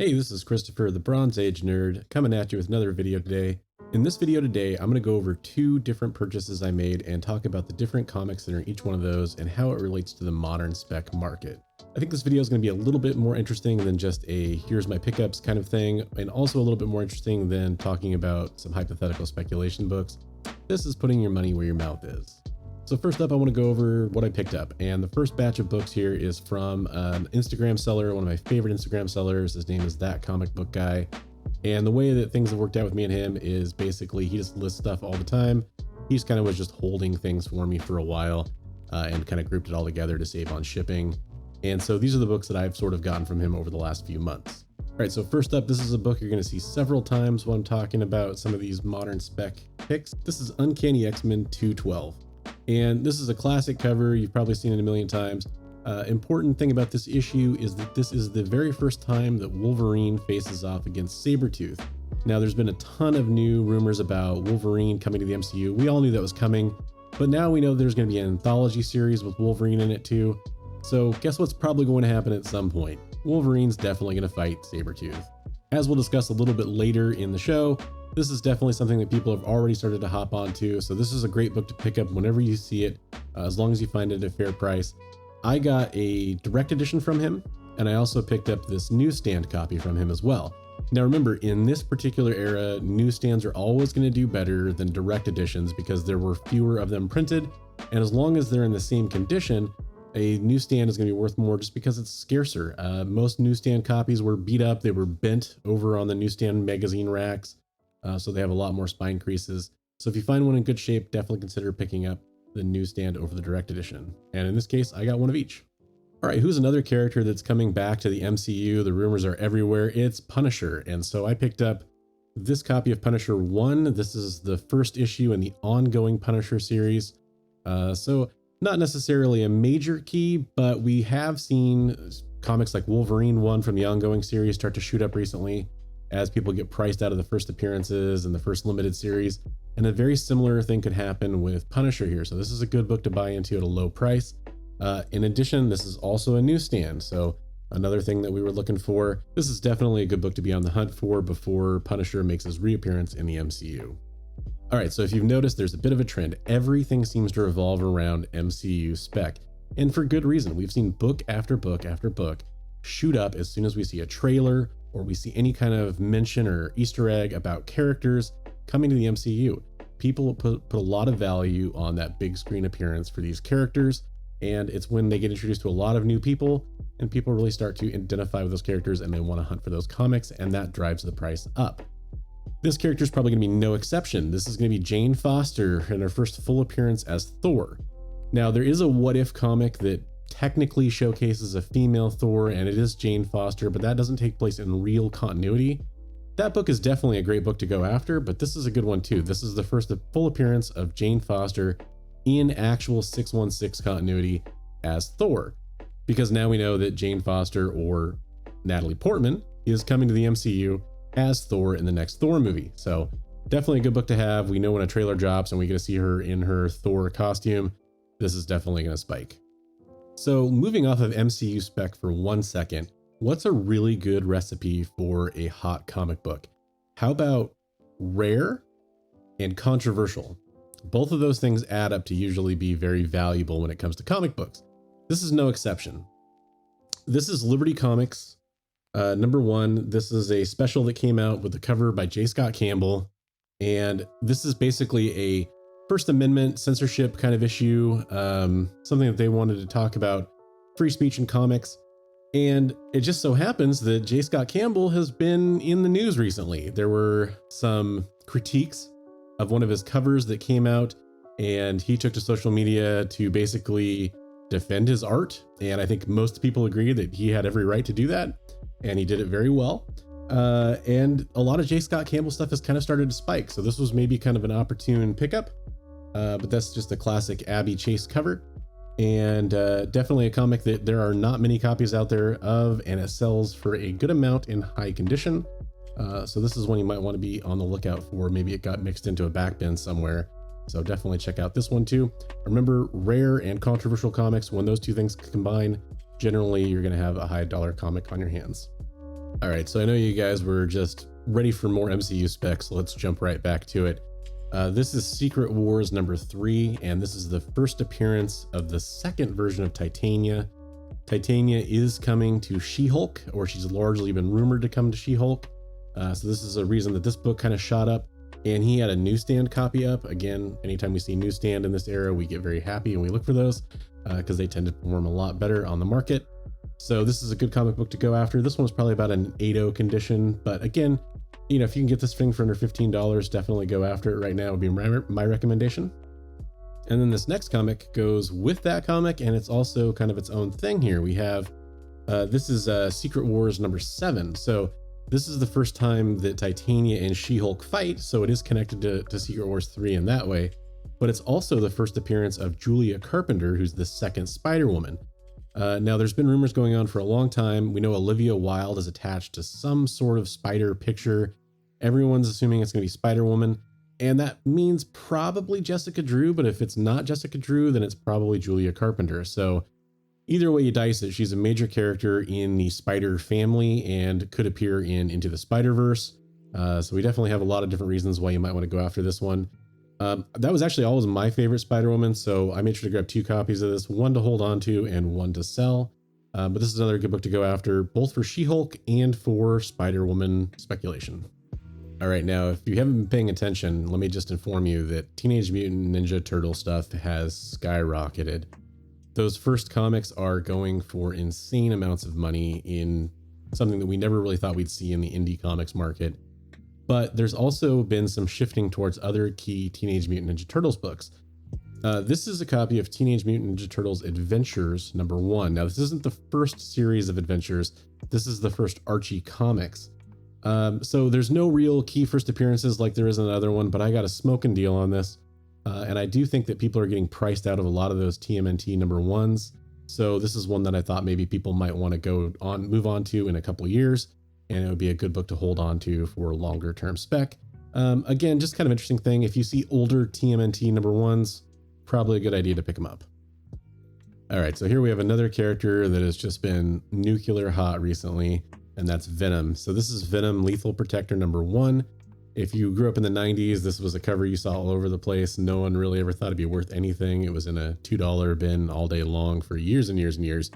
Hey, this is Christopher, the Bronze Age nerd, coming at you with another video today. In this video today, I'm going to go over two different purchases I made and talk about the different comics that are in each one of those and how it relates to the modern spec market. I think this video is going to be a little bit more interesting than just a here's my pickups kind of thing, and also a little bit more interesting than talking about some hypothetical speculation books. This is putting your money where your mouth is. So first up, I want to go over what I picked up. And the first batch of books here is from an Instagram seller, one of my favorite Instagram sellers. His name is That Comic Book Guy. And the way that things have worked out with me and him is basically he just lists stuff all the time. He just kind of was just holding things for me for a while and kind of grouped it all together to save on shipping. And so these are the books that I've sort of gotten from him over the last few months. All right, so first up, this is a book you're going to see several times when I'm talking about some of these modern spec picks. This is Uncanny X-Men 212. And this is a classic cover. You've probably seen it a million times. Important thing about this issue is that this is the very first time that Wolverine faces off against Sabretooth. Now, there's been a ton of new rumors about Wolverine coming to the MCU. We all knew that was coming, but now we know there's going to be an anthology series with Wolverine in it too. So guess what's probably going to happen at some point? Wolverine's definitely going to fight Sabretooth. As we'll discuss a little bit later in the show, this is definitely something that people have already started to hop onto. So this is a great book to pick up whenever you see it, as long as you find it at a fair price. I got a direct edition from him, and I also picked up this newsstand copy from him as well. Now remember, in this particular era, newsstands are always going to do better than direct editions because there were fewer of them printed. And as long as they're in the same condition, a newsstand is going to be worth more just because it's scarcer. Most newsstand copies were beat up. They were bent over on the newsstand magazine racks. So they have a lot more spine creases. So if you find one in good shape, definitely consider picking up the newsstand over the direct edition. And in this case, I got one of each. All right, who's another character that's coming back to the MCU? The rumors are everywhere. It's Punisher. And so I picked up this copy of Punisher 1. This is the first issue in the ongoing Punisher series. So not necessarily a major key, but we have seen comics like Wolverine 1 from the ongoing series start to shoot up recently as people get priced out of the first appearances and the first limited series. And a very similar thing could happen with Punisher here. So this is a good book to buy into at a low price. In addition, this is also a newsstand. So another thing that we were looking for. This is definitely a good book to be on the hunt for before Punisher makes his reappearance in the MCU. All right, so if you've noticed, there's a bit of a trend. Everything seems to revolve around MCU spec. And for good reason. We've seen book after book after book shoot up as soon as we see a trailer or we see any kind of mention or Easter egg about characters coming to the MCU. People put a lot of value on that big screen appearance for these characters, and it's when they get introduced to a lot of new people and people really start to identify with those characters and they want to hunt for those comics, and that drives the price up. This character is probably going to be no exception. This is going to be Jane Foster in her first full appearance as Thor. Now, there is a What If comic that technically showcases a female Thor, and it is Jane Foster, but that doesn't take place in real continuity. That book is definitely a great book to go after, but this is a good one too. This is the first full appearance of Jane Foster in actual 616 continuity as Thor, because now we know that Jane Foster, or Natalie Portman, is coming to the MCU as Thor in the next Thor movie. So definitely a good book to have. We know when a trailer drops and we get to see her in her Thor costume, this is definitely going to spike. So moving off of MCU spec for 1 second, what's a really good recipe for a hot comic book? How about rare and controversial? Both of those things add up to usually be very valuable when it comes to comic books. This is no exception. This is Liberty Comics, number 1. This is a special that came out with the cover by J. Scott Campbell. And this is basically a First Amendment censorship kind of issue, something that they wanted to talk about, free speech in comics. And it just so happens that J. Scott Campbell has been in the news recently. There were some critiques of one of his covers that came out, and he took to social media to basically defend his art. And I think most people agree that he had every right to do that, and he did it very well. And a lot of J. Scott Campbell stuff has kind of started to spike. So this was maybe kind of an opportune pickup. But that's just a classic Abby Chase cover, and definitely a comic that there are not many copies out there of, and it sells for a good amount in high condition. So this is one you might want to be on the lookout for. Maybe it got mixed into a back bin somewhere. So definitely check out this one too. Remember, rare and controversial comics, when those two things combine, generally you're going to have a high dollar comic on your hands. All right, so I know you guys were just ready for more MCU specs, so let's jump right back to it. This is Secret Wars number 3, and this is the first appearance of the second version of Titania. Titania is coming to She-Hulk, or she's largely been rumored to come to She-Hulk. So this is a reason that this book kind of shot up, and he had a newsstand copy up. Again, anytime we see newsstand in this era, we get very happy and we look for those because they tend to perform a lot better on the market. So this is a good comic book to go after. This one's probably about an 8.0 condition, but again, you know, if you can get this thing for under $15, definitely go after it right now would be my recommendation. And then this next comic goes with that comic, and it's also kind of its own thing here. We have, this is Secret Wars number 7. So this is the first time that Titania and She-Hulk fight, so it is connected to Secret Wars 3 in that way. But it's also the first appearance of Julia Carpenter, who's the second Spider-Woman. Now, there's been rumors going on for a long time. We know Olivia Wilde is attached to some sort of spider picture. Everyone's assuming it's going to be Spider-Woman, and that means probably Jessica Drew, but if it's not Jessica Drew, then it's probably Julia Carpenter. So either way you dice it, she's a major character in the Spider family and could appear in Into the Spider-Verse. So we definitely have a lot of different reasons why you might want to go after this one. That was actually always my favorite Spider-Woman, so I made sure to grab 2 copies of this, one to hold on to and one to sell. But this is another good book to go after, both for She-Hulk and for Spider-Woman speculation. All right, now, if you haven't been paying attention, let me just inform you that Teenage Mutant Ninja Turtle stuff has skyrocketed. Those first comics are going for insane amounts of money in something that we never really thought we'd see in the indie comics market. But there's also been some shifting towards other key Teenage Mutant Ninja Turtles books. This is a copy of Teenage Mutant Ninja Turtles Adventures number 1. Now, this isn't the first series of adventures. This is the first Archie comics. So there's no real key first appearances like there is in another one, but I got a smoking deal on this. And I do think that people are getting priced out of a lot of those TMNT number 1s. So this is one that I thought maybe people might want to move on to in a couple years. And it would be a good book to hold on to for longer term spec. Again, just kind of interesting thing. If you see older TMNT number 1s, probably a good idea to pick them up. All right, so here we have another character that has just been nuclear hot recently, and that's Venom. So this is Venom Lethal Protector number 1. If you grew up in the 90s, this was a cover you saw all over the place. No one really ever thought it'd be worth anything. It was in a $2 bin all day long for years and years and years.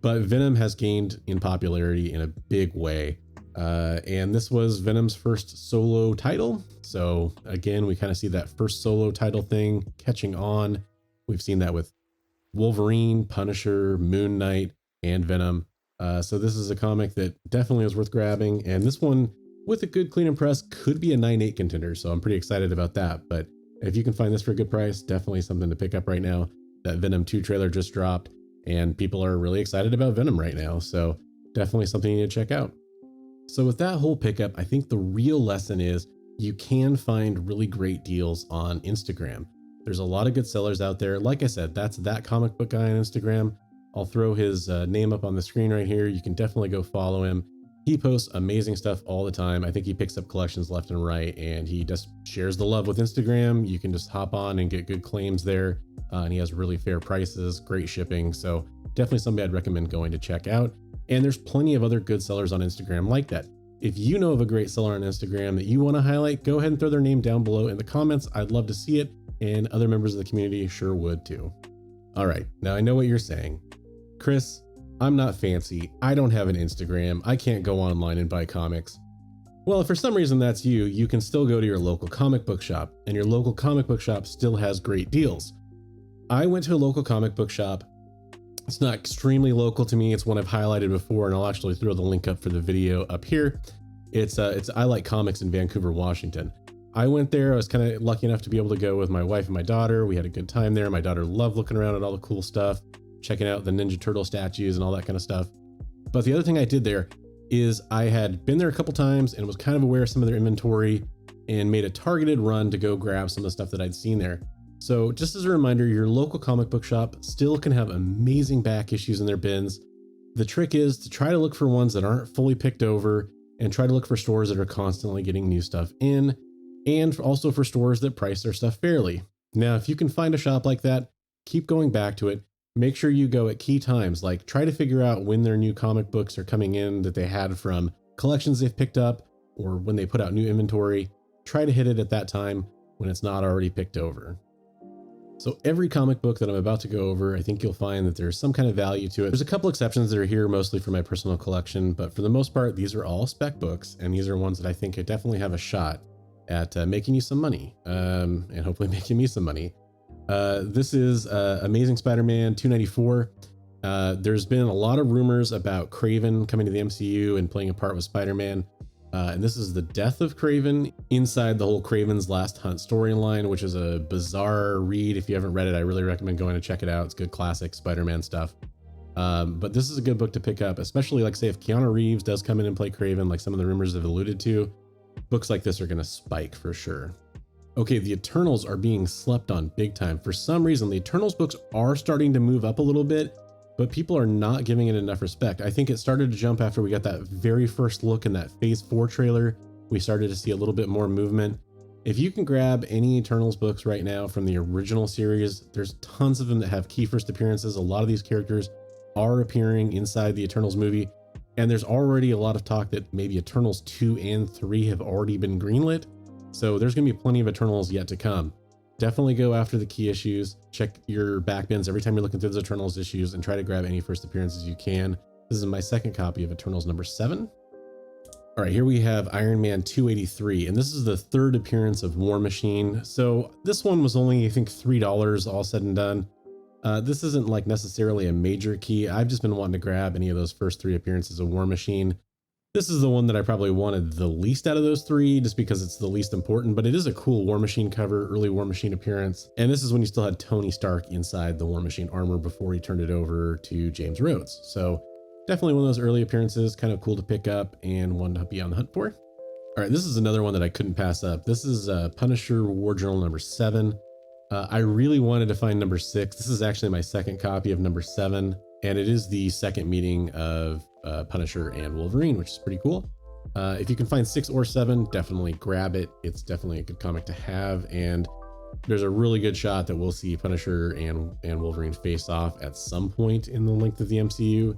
But Venom has gained in popularity in a big way. And this was Venom's first solo title. So again, we kind of see that first solo title thing catching on. We've seen that with Wolverine, Punisher, Moon Knight, and Venom. So this is a comic that definitely is worth grabbing. And this one, with a good clean and press, could be a 9.8 contender. So I'm pretty excited about that. But if you can find this for a good price, definitely something to pick up right now. That Venom 2 trailer just dropped, and people are really excited about Venom right now. So definitely something you need to check out. So with that whole pickup, I think the real lesson is you can find really great deals on Instagram. There's a lot of good sellers out there. Like I said, that's That Comic Book Guy on Instagram. I'll throw his name up on the screen right here. You can definitely go follow him. He posts amazing stuff all the time. I think he picks up collections left and right, and he just shares the love with Instagram. You can just hop on and get good claims there. And he has really fair prices, great shipping. So definitely somebody I'd recommend going to check out. And there's plenty of other good sellers on Instagram like that. If you know of a great seller on Instagram that you want to highlight, go ahead and throw their name down below in the comments. I'd love to see it, and other members of the community sure would too. All right, now I know what you're saying. Chris, I'm not fancy. I don't have an Instagram. I can't go online and buy comics. Well, if for some reason that's you, you can still go to your local comic book shop, and your local comic book shop still has great deals. I went to a local comic book shop. It's not extremely local to me. It's one I've highlighted before, and I'll actually throw the link up for the video up here. It's I Like Comics in Vancouver, Washington. I went there. I was kind of lucky enough to be able to go with my wife and my daughter. We had a good time there. My daughter loved looking around at all the cool stuff, checking out the Ninja Turtle statues and all that kind of stuff. But the other thing I did there is I had been there a couple times and was kind of aware of some of their inventory and made a targeted run to go grab some of the stuff that I'd seen there. So just as a reminder, your local comic book shop still can have amazing back issues in their bins. The trick is to try to look for ones that aren't fully picked over, and try to look for stores that are constantly getting new stuff in, and also for stores that price their stuff fairly. Now, if you can find a shop like that, keep going back to it. Make sure you go at key times, like try to figure out when their new comic books are coming in that they had from collections they've picked up or when they put out new inventory. Try to hit it at that time when it's not already picked over. So every comic book that I'm about to go over, I think you'll find that there's some kind of value to it. There's a couple exceptions that are here mostly for my personal collection, but for the most part, these are all spec books, and these are ones that I think could definitely have a shot at making you some money, and hopefully making me some money. This is Amazing Spider-Man 294. There's been a lot of rumors about Kraven coming to the MCU and playing a part with Spider-Man. And this is the death of Kraven inside the whole Kraven's Last Hunt storyline, which is a bizarre read. If you haven't read it, I really recommend going to check it out. It's good classic Spider-Man stuff. But this is a good book to pick up, especially like say if Keanu Reeves does come in and play Kraven, like some of the rumors have alluded to, books like this are going to spike for sure. Okay, the Eternals are being slept on big time. For some reason, the Eternals books are starting to move up a little bit, but people are not giving it enough respect. I think it started to jump after we got that very first look in that Phase 4 trailer. We started to see a little bit more movement. If you can grab any Eternals books right now from the original series, there's tons of them that have key first appearances. A lot of these characters are appearing inside the Eternals movie, and there's already a lot of talk that maybe Eternals 2 and 3 have already been greenlit. So there's going to be plenty of Eternals yet to come. Definitely go after the key issues, check your back bins every time you're looking through those Eternals issues, and try to grab any first appearances you can. This is my second copy of Eternals number 7. All right, here we have Iron Man 283, and this is the third appearance of War Machine. So this one was only, I think, $3 all said and done. This isn't like necessarily a major key. I've just been wanting to grab any of those first 3 appearances of War Machine. This is the one that I probably wanted the least out of those 3 just because it's the least important, but it is a cool War Machine cover, early War Machine appearance. And this is when you still had Tony Stark inside the War Machine armor before he turned it over to James Rhodes. So definitely one of those early appearances, kind of cool to pick up and one to be on the hunt for. All right, this is another one that I couldn't pass up. This is Punisher War Journal number 7. I really wanted to find number 6. This is actually my second copy of number 7, and it is the second meeting of Punisher and Wolverine, which is pretty cool. If you can find 6 or 7, definitely grab it. It's definitely a good comic to have, and there's a really good shot that we'll see Punisher and Wolverine face off at some point in the length of the MCU,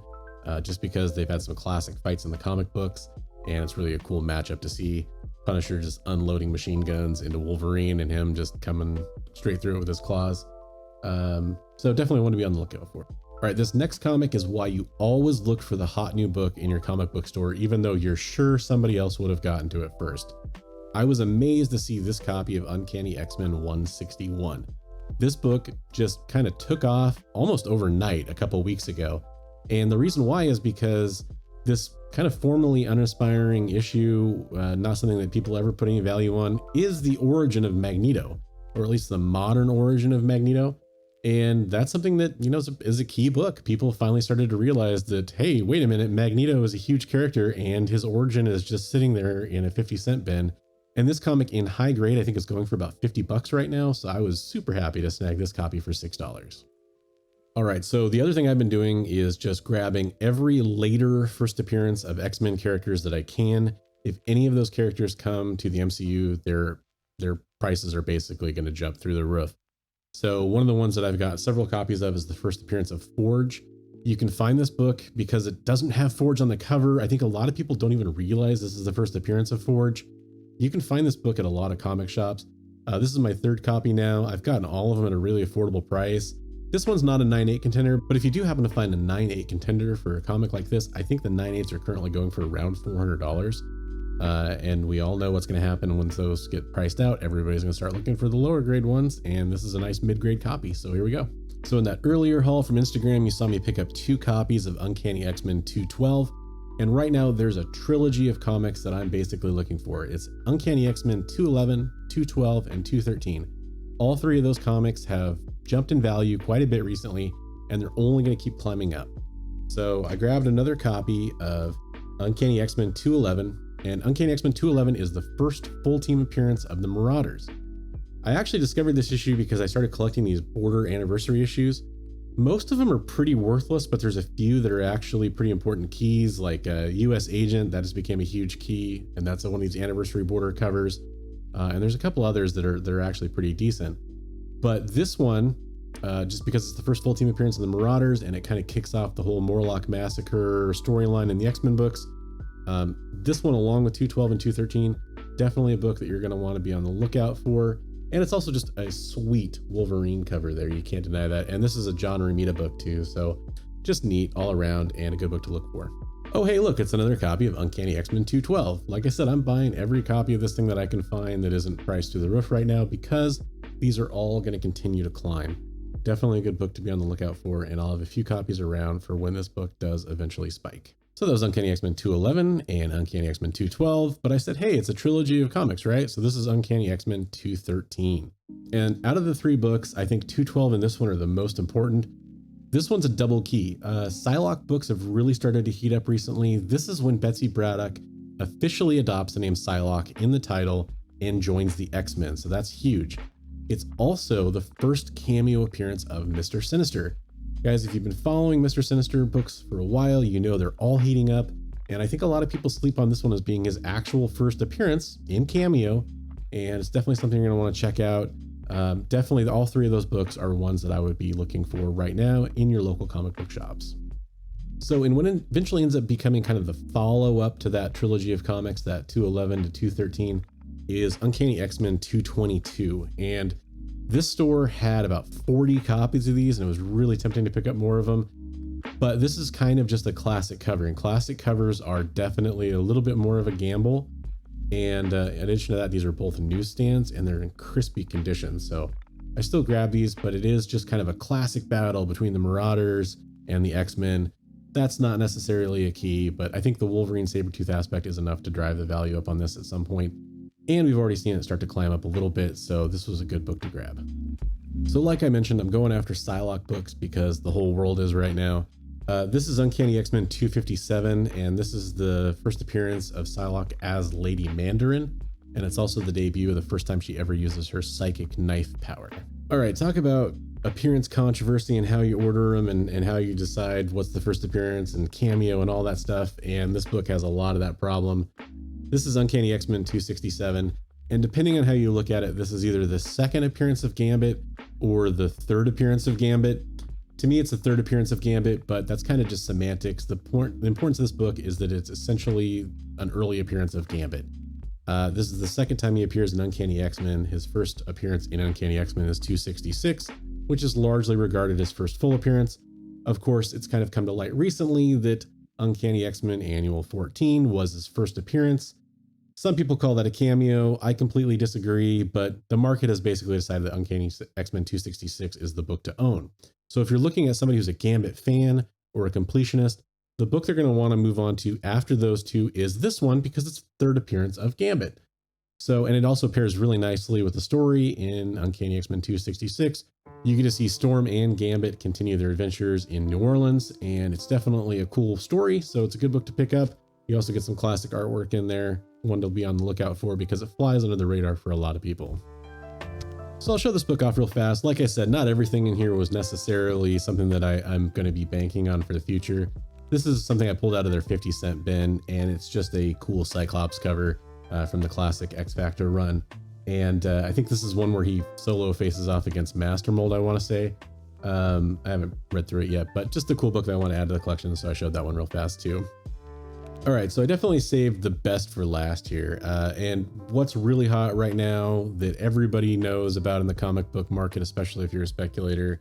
just because they've had some classic fights in the comic books, and it's really a cool matchup to see Punisher just unloading machine guns into Wolverine and him just coming straight through it with his claws. So definitely want to be on the lookout for it. All right, this next comic is why you always look for the hot new book in your comic book store, even though you're sure somebody else would have gotten to it first. I was amazed to see this copy of Uncanny X-Men 161. This book just kind of took off almost overnight a couple weeks ago. And the reason why is because this kind of formally uninspiring issue, not something that people ever put any value on, is the origin of Magneto, or at least the modern origin of Magneto. And that's something that, you know, is a key book. People finally started to realize that, hey, wait a minute, Magneto is a huge character and his origin is just sitting there in a 50-cent bin. And this comic in high grade, I think is going for about $50 right now. So I was super happy to snag this copy for $6. All right, so the other thing I've been doing is just grabbing every later first appearance of X-Men characters that I can. If any of those characters come to the MCU, their prices are basically going to jump through the roof. So one of the ones that I've got several copies of is the first appearance of Forge. You can find this book because it doesn't have Forge on the cover. I think a lot of people don't even realize this is the first appearance of Forge. You can find this book at a lot of comic shops. This is my third copy now. I've gotten all of them at a really affordable price. This one's not a 9.8 contender, but if you do happen to find a 9.8 contender for a comic like this, I think the 9.8s are currently going for around $400. And we all know what's going to happen once those get priced out. Everybody's going to start looking for the lower grade ones, and this is a nice mid-grade copy. So here we go. So in that earlier haul from Instagram, you saw me pick up 2 copies of Uncanny X-Men 212. And right now there's a trilogy of comics that I'm basically looking for. It's Uncanny X-Men 211, 212, and 213. All 3 of those comics have jumped in value quite a bit recently, and they're only going to keep climbing up. So I grabbed another copy of Uncanny X-Men 211, and Uncanny X-Men 211 is the first full team appearance of the Marauders. I actually discovered this issue because I started collecting these border anniversary issues. Most of them are pretty worthless, but there's a few that are actually pretty important keys, like a US Agent that just became a huge key, and that's one of these anniversary border covers. And there's a couple others that are actually pretty decent. But this one, just because it's the first full team appearance of the Marauders and it kind of kicks off the whole Morlock Massacre storyline in the X-Men books, This one, along with 212 and 213, definitely a book that you're going to want to be on the lookout for. And it's also just a sweet Wolverine cover there. You can't deny that. And this is a John Romita book too. So just neat all around and a good book to look for. Oh, hey, look, it's another copy of Uncanny X-Men 212. Like I said, I'm buying every copy of this thing that I can find that isn't priced through the roof right now because these are all going to continue to climb. Definitely a good book to be on the lookout for. And I'll have a few copies around for when this book does eventually spike. So that was Uncanny X-Men 211 and Uncanny X-Men 212, but I said, hey, it's a trilogy of comics, right? So this is Uncanny X-Men 213. And out of the three books, I think 212 and this one are the most important. This one's a double key. Psylocke books have really started to heat up recently. This is when Betsy Braddock officially adopts the name Psylocke in the title and joins the X-Men, so that's huge. It's also the first cameo appearance of Mr. Sinister. Guys, if you've been following Mr. Sinister books for a while, you know they're all heating up. And I think a lot of people sleep on this one as being his actual first appearance in cameo. And it's definitely something you're going to want to check out. Definitely all three of those books are ones that I would be looking for right now in your local comic book shops. So in what eventually ends up becoming kind of the follow-up to that trilogy of comics, that 211 to 213, is Uncanny X-Men 222. And this store had about 40 copies of these, and it was really tempting to pick up more of them. But this is kind of just a classic cover, and classic covers are definitely a little bit more of a gamble. And in addition to that, these are both newsstands, and they're in crispy condition. So I still grab these, but it is just kind of a classic battle between the Marauders and the X-Men. That's not necessarily a key, but I think the Wolverine Sabretooth aspect is enough to drive the value up on this at some point. And we've already seen it start to climb up a little bit, so this was a good book to grab. So like I mentioned, I'm going after Psylocke books because the whole world is right now. This is Uncanny X-Men 257, and this is the first appearance of Psylocke as Lady Mandarin, and it's also the debut of the first time she ever uses her psychic knife power. All right, talk about appearance controversy and how you order them and how you decide what's the first appearance and cameo and all that stuff, and this book has a lot of that problem. This is Uncanny X-Men 267, and depending on how you look at it, this is either the second appearance of Gambit or the third appearance of Gambit. To me, it's the third appearance of Gambit, but that's kind of just semantics. The importance of this book is that it's essentially an early appearance of Gambit. This is the second time he appears in Uncanny X-Men. His first appearance in Uncanny X-Men is 266, which is largely regarded as first full appearance. Of course, it's kind of come to light recently that Uncanny X-Men Annual 14 was his first appearance. Some people call that a cameo. I completely disagree, but the market has basically decided that Uncanny X-Men 266 is the book to own. So if you're looking at somebody who's a Gambit fan or a completionist, the book they're going to want to move on to after those two is this one because it's the third appearance of Gambit. So, and it also pairs really nicely with the story in Uncanny X-Men 266. You get to see Storm and Gambit continue their adventures in New Orleans, and it's definitely a cool story, so it's a good book to pick up. You also get some classic artwork in there, one to be on the lookout for because it flies under the radar for a lot of people. So I'll show this book off real fast. Like I said, not everything in here was necessarily something that I'm going to be banking on for the future. This is something I pulled out of their 50-cent bin, and it's just a cool Cyclops cover from the classic X Factor run. And I think this is one where he solo faces off against Master Mold, I want to say. I haven't read through it yet, but just a cool book that I want to add to the collection, so I showed that one real fast too. All right, so I definitely saved the best for last here. And what's really hot right now that everybody knows about in the comic book market, especially if you're a speculator,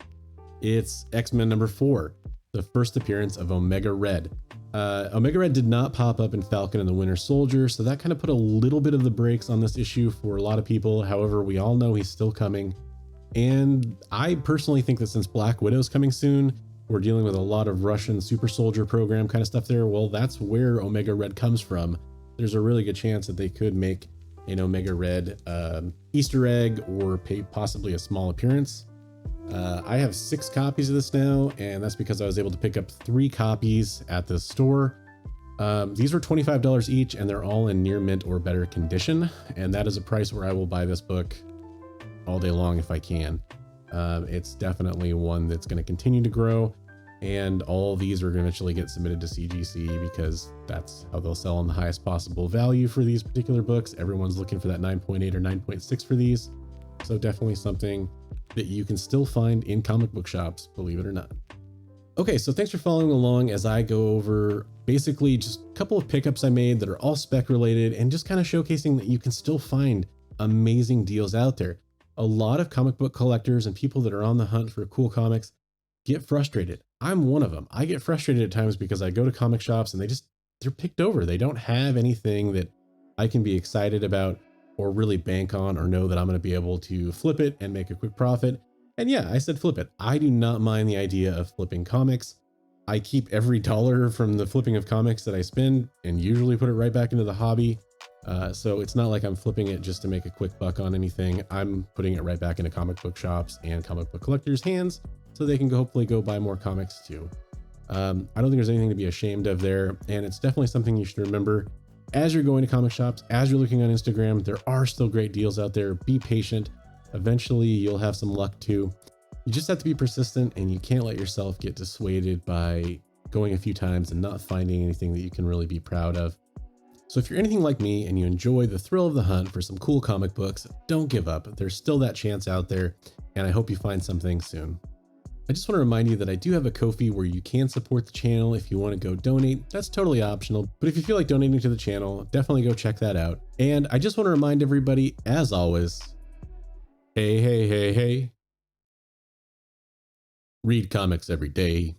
it's X-Men number 4, the first appearance of Omega Red. Omega Red did not pop up in Falcon and the Winter Soldier, so that kind of put a little bit of the brakes on this issue for a lot of people. However, we all know he's still coming. And I personally think that since Black Widow's coming soon, we're dealing with a lot of Russian super soldier program kind of stuff there. Well, that's where Omega Red comes from. There's a really good chance that they could make an Omega Red Easter egg or possibly a small appearance. I have 6 copies of this now, and that's because I was able to pick up 3 copies at the store. These were $25 each, and they're all in near mint or better condition. And that is a price where I will buy this book all day long if I can. It's definitely one that's going to continue to grow, and all these are going to eventually get submitted to CGC because that's how they'll sell on the highest possible value for these particular books. Everyone's looking for that 9.8 or 9.6 for these. So definitely something that you can still find in comic book shops, believe it or not. Okay, so thanks for following along as I go over basically just a couple of pickups I made that are all spec related and just kind of showcasing that you can still find amazing deals out there. A lot of comic book collectors and people that are on the hunt for cool comics get frustrated. I'm one of them. I get frustrated at times because I go to comic shops and they're picked over. They don't have anything that I can be excited about or really bank on or know that I'm going to be able to flip it and make a quick profit. And yeah, I said flip it. I do not mind the idea of flipping comics. I keep every dollar from the flipping of comics that I spend and usually put it right back into the hobby. So it's not like I'm flipping it just to make a quick buck on anything. I'm putting it right back into comic book shops and comic book collectors' hands so they can hopefully go buy more comics too. I don't think there's anything to be ashamed of there. And it's definitely something you should remember as you're going to comic shops, as you're looking on Instagram. There are still great deals out there. Be patient. Eventually you'll have some luck too. You just have to be persistent, and you can't let yourself get dissuaded by going a few times and not finding anything that you can really be proud of. So if you're anything like me and you enjoy the thrill of the hunt for some cool comic books, don't give up. There's still that chance out there, and I hope you find something soon. I just want to remind you that I do have a Ko-fi where you can support the channel if you want to go donate. That's totally optional, but if you feel like donating to the channel, definitely go check that out. And I just want to remind everybody, as always, hey, hey, hey, hey, read comics every day.